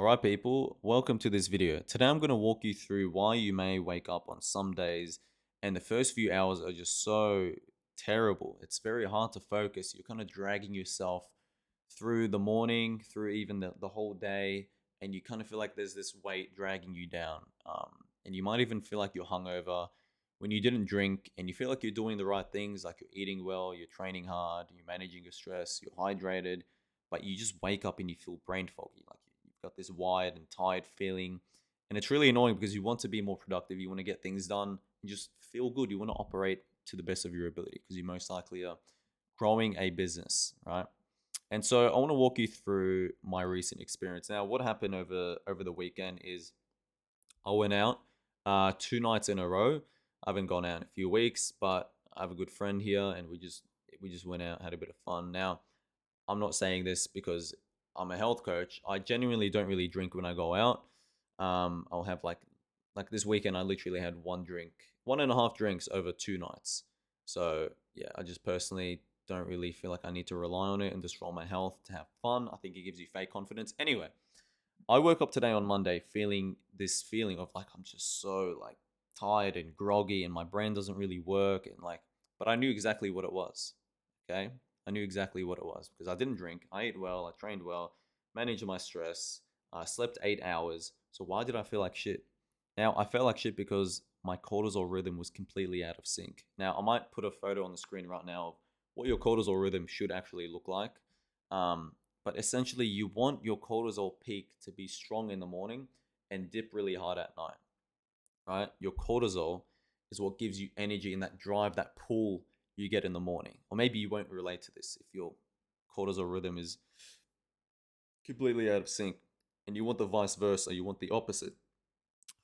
Alright people, welcome to this video. Today I'm going to walk you through why you may wake up on some days and the first few hours are just so terrible. It's very hard to focus. You're kind of dragging yourself through the morning, through even the whole day, and you kind of feel like there's this weight dragging you down. And you might even feel like you're hungover when you didn't drink, and you feel like you're doing the right things, like you're eating well, you're training hard, you're managing your stress, you're hydrated, but you just wake up and you feel brain foggy, like you've got this wired and tired feeling. And it's really annoying because you want to be more productive, you want to get things done, and just feel good, you want to operate to the best of your ability because you most likely are growing a business, right? And so I want to walk you through my recent experience. Now, what happened over the weekend is I went out 2 nights in a row. I haven't gone out in a few weeks, but I have a good friend here, and we just went out, had a bit of fun. Now, I'm not saying this because I'm a health coach. I genuinely don't really drink when I go out. I'll have like this weekend. I literally had one drink, one and a half drinks over 2 nights. So yeah, I just personally don't really feel like I need to rely on it and destroy my health to have fun. I think it gives you fake confidence. Anyway, I woke up today on Monday feeling this feeling of like I'm just so like tired and groggy and my brain doesn't really work and like but I knew exactly what it was. Okay? I knew exactly what it was because I didn't drink, I ate well, I trained well, managed my stress, I slept 8 hours. So why did I feel like shit? Now, I felt like shit because my cortisol rhythm was completely out of sync. Now, I might put a photo on the screen right now of what your cortisol rhythm should actually look like. Um, but essentially, you want your cortisol peak to be strong in the morning and dip really hard at night, right? Your cortisol is what gives you energy and that drive, that pull you get in the morning. Or maybe you won't relate to this if your cortisol rhythm is completely out of sync and you want the vice versa, you want the opposite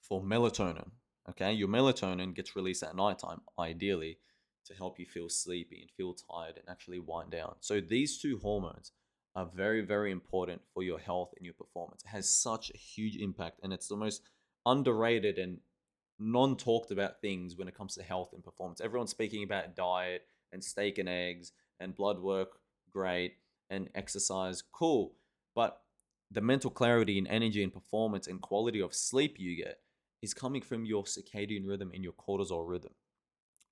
for melatonin. Okay, your melatonin gets released at nighttime, ideally, to help you feel sleepy and feel tired and actually wind down. So these two hormones are very, very important for your health and your performance. It has such a huge impact, and it's the most underrated and non-talked about things when it comes to health and performance. Everyone's speaking about diet and steak and eggs and blood work, great, and exercise, cool. But the mental clarity and energy and performance and quality of sleep you get is coming from your circadian rhythm and your cortisol rhythm.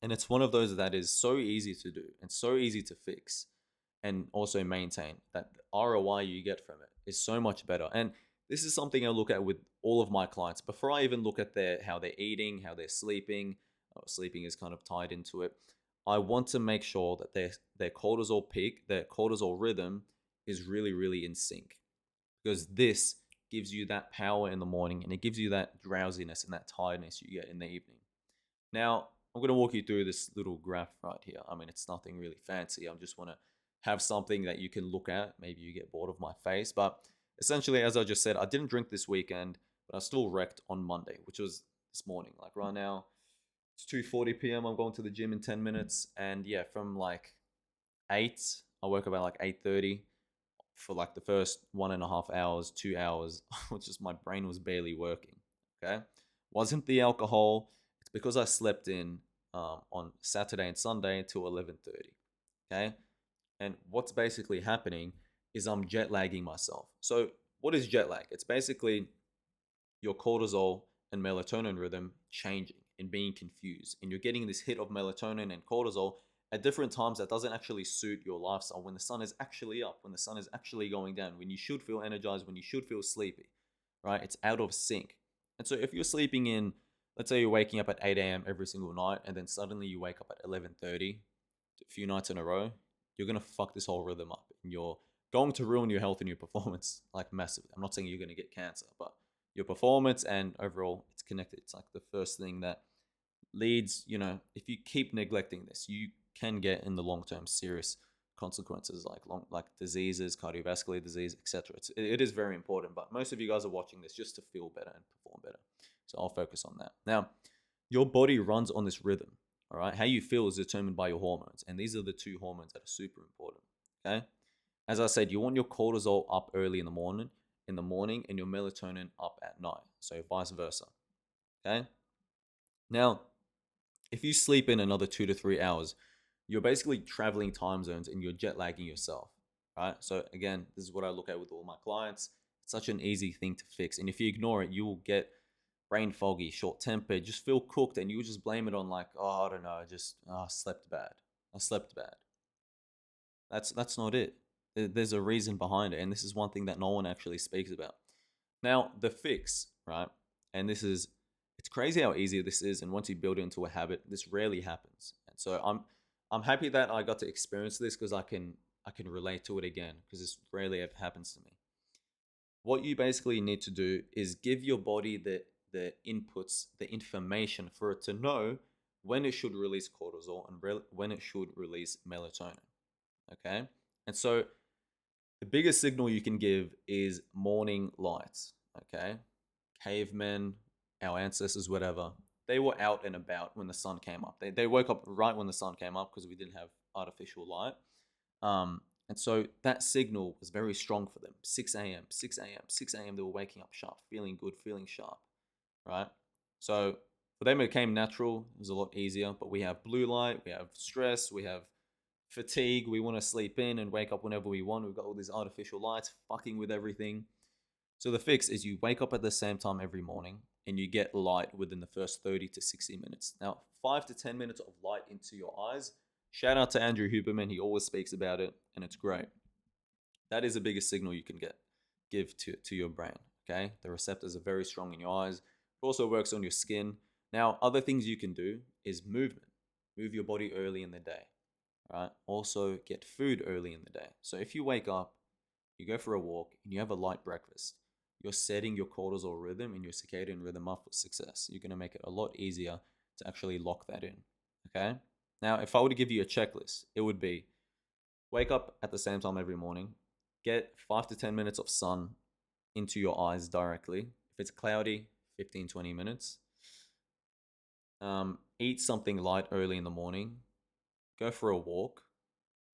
And it's one of those that is so easy to do and so easy to fix and also maintain that the ROI you get from it is so much better. And this is something I look at with all of my clients before I even look at their how they're eating, how they're sleeping. Sleeping is kind of tied into it. I want to make sure that their cortisol peak, their cortisol rhythm is really, really in sync because this gives you that power in the morning and it gives you that drowsiness and that tiredness you get in the evening. Now, I'm going to walk you through this little graph right here. I mean, it's nothing really fancy. I just want to have something that you can look at. Maybe you get bored of my face. But essentially, as I just said, I didn't drink this weekend, but I still wrecked on Monday, which was this morning. Like right now, it's 2:40 p.m. I'm going to the gym in 10 minutes. And yeah, from like 8, I woke up at like 8:30 for like the first 1.5 hours, 2 hours, which just my brain was barely working. Okay. Wasn't the alcohol, it's because I slept in on Saturday and Sunday until 11:30. Okay. And what's basically happening is I'm jet lagging myself. So, what is jet lag? It's basically your cortisol and melatonin rhythm changing and being confused. And you're getting this hit of melatonin and cortisol at different times that doesn't actually suit your lifestyle when the sun is actually up, when the sun is actually going down, when you should feel energized, when you should feel sleepy, right? It's out of sync. And so if you're sleeping in, let's say you're waking up at 8 a.m. every single night, and then suddenly you wake up at 11:30 a few nights in a row, you're going to fuck this whole rhythm up and you're going to ruin your health and your performance like massively. I'm not saying you're going to get cancer, but your performance and overall it's connected. It's like the first thing that leads, if you keep neglecting this, you can get in the long term serious consequences like diseases, cardiovascular disease, etc. It is very important, but most of you guys are watching this just to feel better and perform better. So I'll focus on that. Now, your body runs on this rhythm. All right, how you feel is determined by your hormones, and these are the two hormones that are super important. Okay, as I said, you want your cortisol up early in the morning, and your melatonin up at night. So vice versa. Okay. Now, if you sleep in another 2 to 3 hours, you're basically traveling time zones and you're jet lagging yourself. Right. So again, this is what I look at with all my clients. It's such an easy thing to fix. And if you ignore it, you will get brain foggy, short tempered, just feel cooked, and you just blame it on like, oh, I don't know, just I slept bad. I slept bad. That's not it. There's a reason behind it, and this is one thing that no one actually speaks about. Now, the fix, right? And this is it's crazy how easy this is, and once you build it into a habit, this rarely happens. And so I'm happy that I got to experience this because I can relate to it again because this rarely ever happens to me. What you basically need to do is give your body the inputs, the information for it to know when it should release cortisol and when it should release melatonin. Okay, and so the biggest signal you can give is morning lights. Okay, cavemen, our ancestors, whatever, they were out and about when the sun came up. They woke up right when the sun came up because we didn't have artificial light. And so that signal was very strong for them. 6 a.m., 6 a.m., 6 a.m. They were waking up sharp, feeling good, feeling sharp, right? So for them, it came natural. It was a lot easier. But we have blue light, we have stress, we have fatigue. We want to sleep in and wake up whenever we want. We've got all these artificial lights fucking with everything. So the fix is you wake up at the same time every morning and you get light within the first 30 to 60 minutes. Now, 5 to 10 minutes of light into your eyes. Shout out to Andrew Huberman. He always speaks about it and it's great. That is the biggest signal you can give to your brain. Okay. The receptors are very strong in your eyes. It also works on your skin. Now, other things you can do is movement. Move your body early in the day. Right. Also get food early in the day. So if you wake up, you go for a walk, and you have a light breakfast, you're setting your cortisol rhythm and your circadian rhythm up for success. You're going to make it a lot easier to actually lock that in. Okay. Now, if I were to give you a checklist, it would be wake up at the same time every morning, get 5 to 10 minutes of sun into your eyes directly. If it's cloudy, 15, 20 minutes. Eat something light early in the morning. Go for a walk.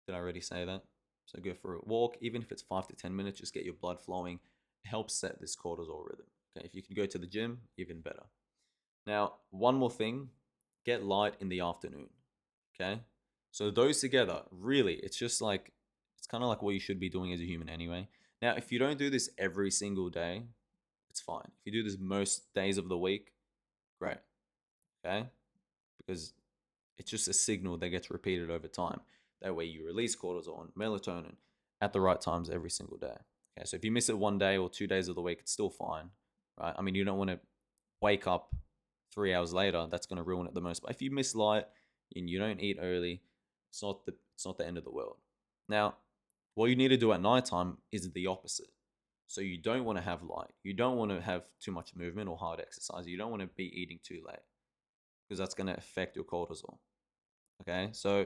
Did I already say that? So go for a walk, even if it's 5 to 10 minutes, just get your blood flowing. It helps set this cortisol rhythm. Okay, if you can go to the gym, even better. Now, one more thing, get light in the afternoon. Okay, so those together, really, it's just like it's kind of like what you should be doing as a human anyway. Now, if you don't do this every single day, it's fine. If you do this most days of the week, great. Okay, because it's just a signal that gets repeated over time. That way you release cortisol and melatonin at the right times every single day. Okay, so if you miss it 1 day or 2 days of the week, it's still fine, right? I mean, you don't want to wake up 3 hours later. That's going to ruin it the most. But if you miss light and you don't eat early, it's not the end of the world. Now, what you need to do at nighttime is the opposite. So you don't want to have light. You don't want to have too much movement or hard exercise. You don't want to be eating too late because that's going to affect your cortisol. Okay, so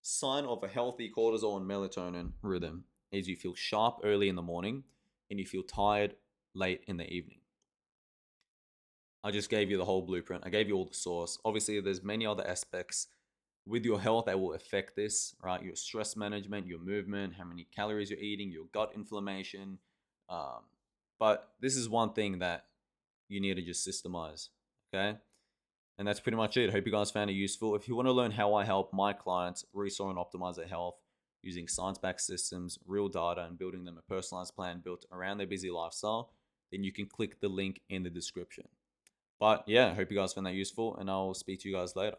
sign of a healthy cortisol and melatonin rhythm is you feel sharp early in the morning and you feel tired late in the evening. I just gave you the whole blueprint. I gave you all the source. Obviously, there's many other aspects with your health that will affect this, right? Your stress management, your movement, how many calories you're eating, your gut inflammation. Um, but this is one thing that you need to just systemize, okay? And that's pretty much it. Hope you guys found it useful. If you want to learn how I help my clients restore and optimize their health using science-backed systems, real data, and building them a personalized plan built around their busy lifestyle, then you can click the link in the description. But yeah, hope you guys found that useful, and I'll speak to you guys later.